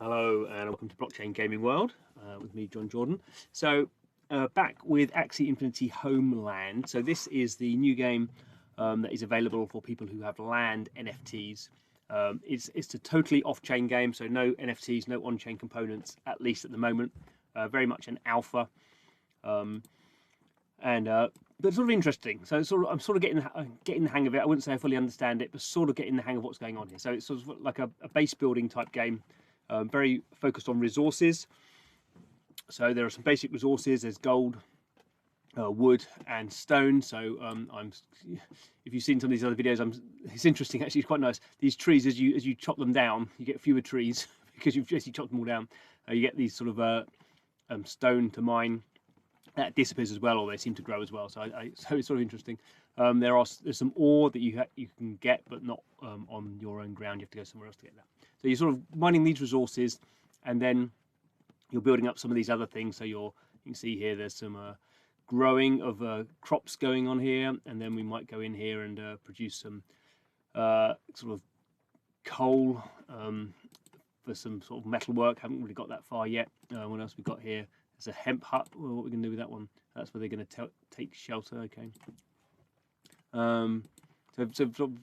Hello and welcome to Blockchain Gaming World with me, John Jordan. So back with Axie Infinity Homeland. So this is the new game that is available for people who have land NFTs. It's a totally off-chain game, so no NFTs, no on-chain components, at least at the moment. Very much an alpha, but sort of interesting. So I'm sort of getting the hang of it. I wouldn't say I fully understand it, but sort of getting the hang of what's going on here. So it's sort of like a base building type game. Very focused on resources. So there are some basic resources. There's gold, wood, and stone. So if you've seen some of these other videos, it's interesting. Actually, it's quite nice. These trees, as you chop them down, you get fewer trees because you've just chopped them all down. You get these sort of stone to mine. That disappears as well, or they seem to grow as well. So so it's sort of interesting. There's some ore that you can get, but not on your own ground. You have to go somewhere else to get that. So you're sort of mining these resources, and then you're building up some of these other things. So you can see here there's some growing of crops going on here, and then we might go in here and produce some sort of coal for some sort of metal work. Haven't really got that far yet. What else we got here? There's a hemp hut. Well, what we're going to do with that one? That's where they're going to take shelter. Okay. So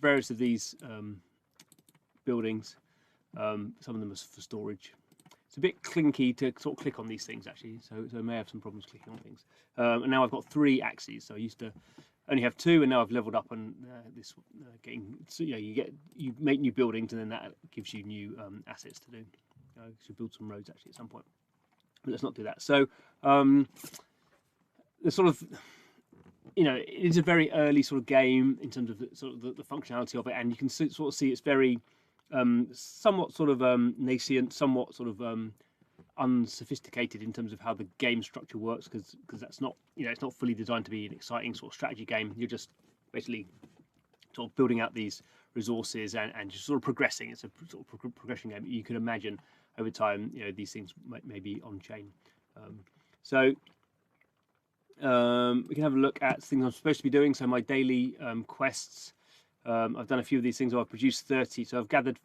various of these buildings. Some of them are for storage. It's a bit clinky to sort of click on these things actually, so I may have some problems clicking on things. And now I've got 3 Axies. So I used to only have 2, and now I've leveled up on this. So yeah, you make new buildings, and then that gives you new assets to do. Should build some roads actually at some point, but let's not do that. So the sort of, it is a very early sort of game in terms of the functionality of it, and you can sort of see it's very somewhat sort of nascent, somewhat sort of unsophisticated in terms of how the game structure works, because that's not, it's not fully designed to be an exciting sort of strategy game. You're just basically sort of building out these resources and just sort of progressing. It's a sort of progression game. You can imagine over time, these things may be on chain. So we can have a look at things I'm supposed to be doing. So my daily quests. I've done a few of these things. I've produced 30. So I've gathered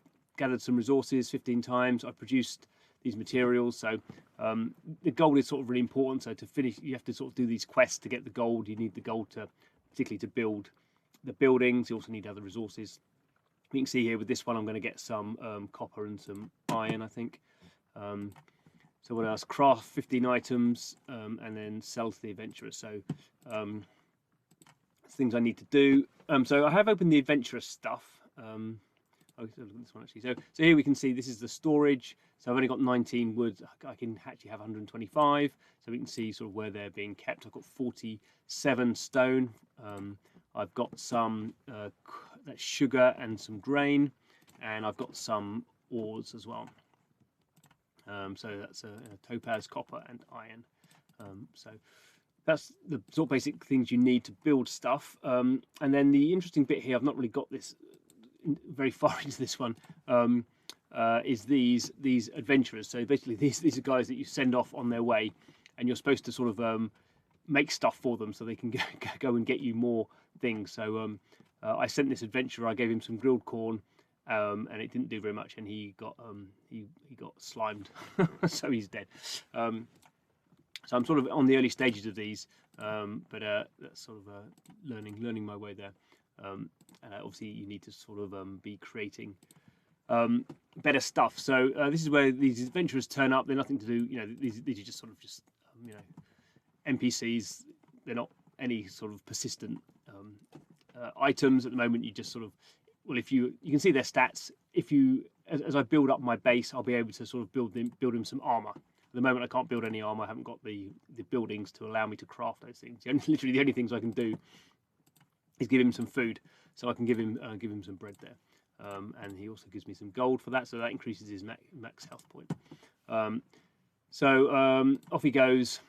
some resources 15 times. I've produced these materials. So the gold is sort of really important. So to finish, you have to sort of do these quests to get the gold. You need the gold particularly to build the buildings. You also need other resources. You can see here with this one, I'm going to get some copper and some iron, I think. So what else? Craft 15 items and then sell to the adventurer. So things I need to do. So I have opened the adventurous stuff. This one actually. So here we can see this is the storage. So I've only got 19 wood. I can actually have 125. So we can see sort of where they're being kept. I've got 47 stone. I've got some that's sugar and some grain, and I've got some ores as well. So that's topaz, copper, and iron. So that's the sort of basic things you need to build stuff. And then the interesting bit here, I've not really got this very far into this one, is these adventurers. So basically these are guys that you send off on their way, and you're supposed to sort of make stuff for them so they can go and get you more things. So I sent this adventurer, I gave him some grilled corn, and it didn't do very much, and he got slimed, so he's dead. So I'm sort of on the early stages of these, but that's sort of learning my way there. Obviously, you need to sort of be creating better stuff. So this is where these adventurers turn up. They're nothing to do. These are just sort of NPCs. They're not any sort of persistent items at the moment. You just sort of, well, if you can see their stats. If you, as I build up my base, I'll be able to sort of build him some armor. At the moment, I can't build any armor. I haven't got the buildings to allow me to craft those things. Literally, the only things I can do is give him some food, so I can give him some bread there, and he also gives me some gold for that, so that increases his max health point. So off he goes.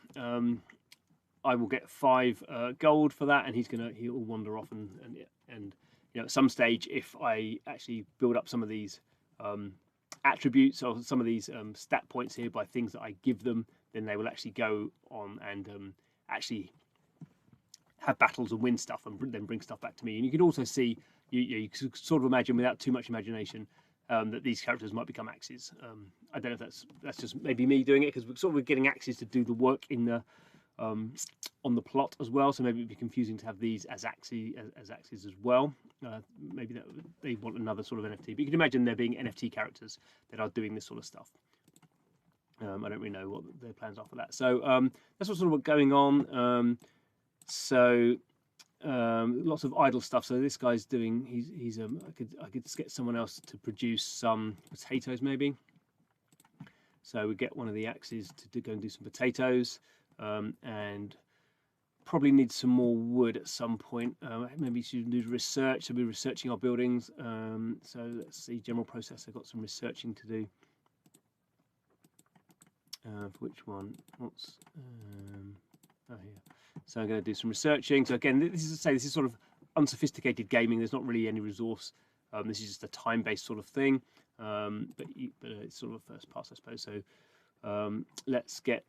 I will get 5 gold for that, and he'll wander off and at some stage, if I actually build up some of these attributes or some of these stat points here by things that I give them, then they will actually go on and actually have battles and win stuff and then bring stuff back to me. And you can also see, you can sort of imagine without too much imagination, that these characters might become Axies. I don't know if that's just maybe me doing it, because we're sort of getting Axies to do the work in the on the plot as well. So maybe it'd be confusing to have these as Axies as well. Maybe they want another sort of NFT. But you can imagine there being NFT characters that are doing this sort of stuff. I don't really know what their plans are for that. So that's what's sort of going on. Lots of idle stuff. So this guy's doing. I could get someone else to produce some potatoes maybe. So we get one of the Axies to go and do some potatoes, and probably need some more wood at some point. Maybe should do research. So we're researching our buildings. So let's see, general process. I've got some researching to do. For which one? What's here? So I'm going to do some researching. So again, this is sort of unsophisticated gaming. There's not really any resource. This is just a time-based sort of thing. But it's sort of a first pass, I suppose. So let's get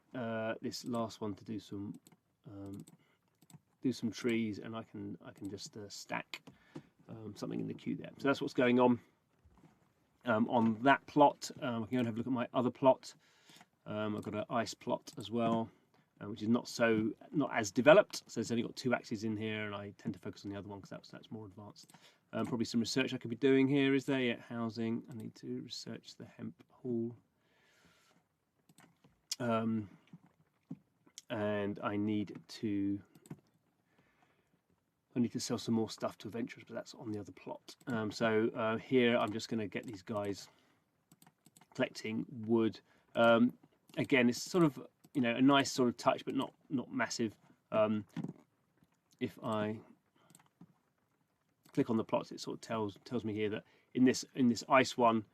this last one to do some trees, and I can just stack something in the queue there. So that's what's going on that plot. I can go and have a look at my other plot. I've got an ice plot as well, which is not as developed. So it's only got 2 Axies in here, and I tend to focus on the other one because that's more advanced. Probably some research I could be doing here. Is there yet housing? I need to research the hemp hall, and I need to sell some more stuff to adventurers, but that's on the other plot. So here I'm just going to get these guys collecting wood. Again, it's sort of a nice sort of touch, but not massive. If I click on the plots, it sort of tells me here that in this ice one,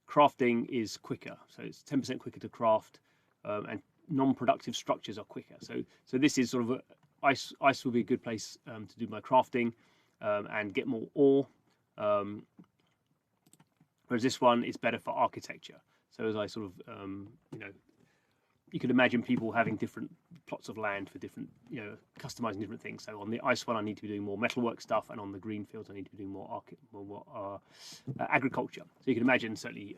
crafting is quicker. So it's 10% quicker to craft, and non-productive structures are quicker. So this is sort of ice will be a good place to do my crafting and get more ore. Whereas this one is better for architecture. So as I sort of, you could imagine people having different plots of land for different, customizing different things. So on the ice one, I need to be doing more metalwork stuff, and on the green fields, I need to be doing more agriculture. So you can imagine certainly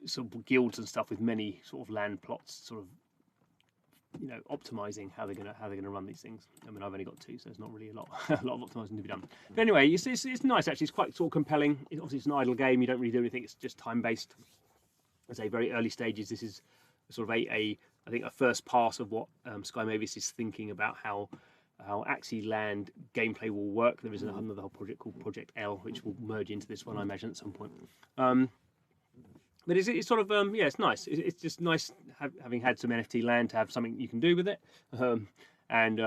sort of guilds and stuff with many sort of land plots, sort of, optimizing how they're gonna run these things. I mean, I've only got 2, so there's not really a lot of optimizing to be done. But anyway, it's nice actually. It's quite sort of compelling. Obviously, it's an idle game. You don't really do anything. It's just time based. As a very early stages, this is sort of I think a first pass of what Sky Mavis is thinking about how Axie Land gameplay will work. There is another whole project called Project L, which will merge into this one, I imagine, at some point. But it's sort of it's nice. It's just nice having had some NFT land to have something you can do with it, and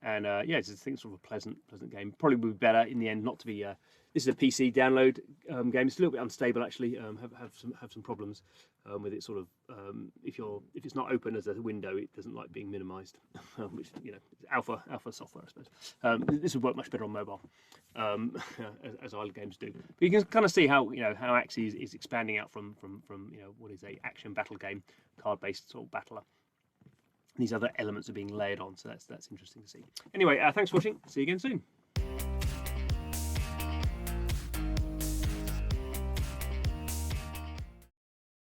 it's I think sort of a pleasant game. Probably would be better in the end not to be. This is a PC download game. It's a little bit unstable actually. Have some problems with it. Sort of if it's not open as a window, it doesn't like being minimised, which alpha software, I suppose. This would work much better on mobile, as idle games do. But you can kind of see how how Axie is expanding out from what is a action battle game, card based sort of battler. These other elements are being layered on, so that's interesting to see. Anyway, thanks for watching. See you again soon.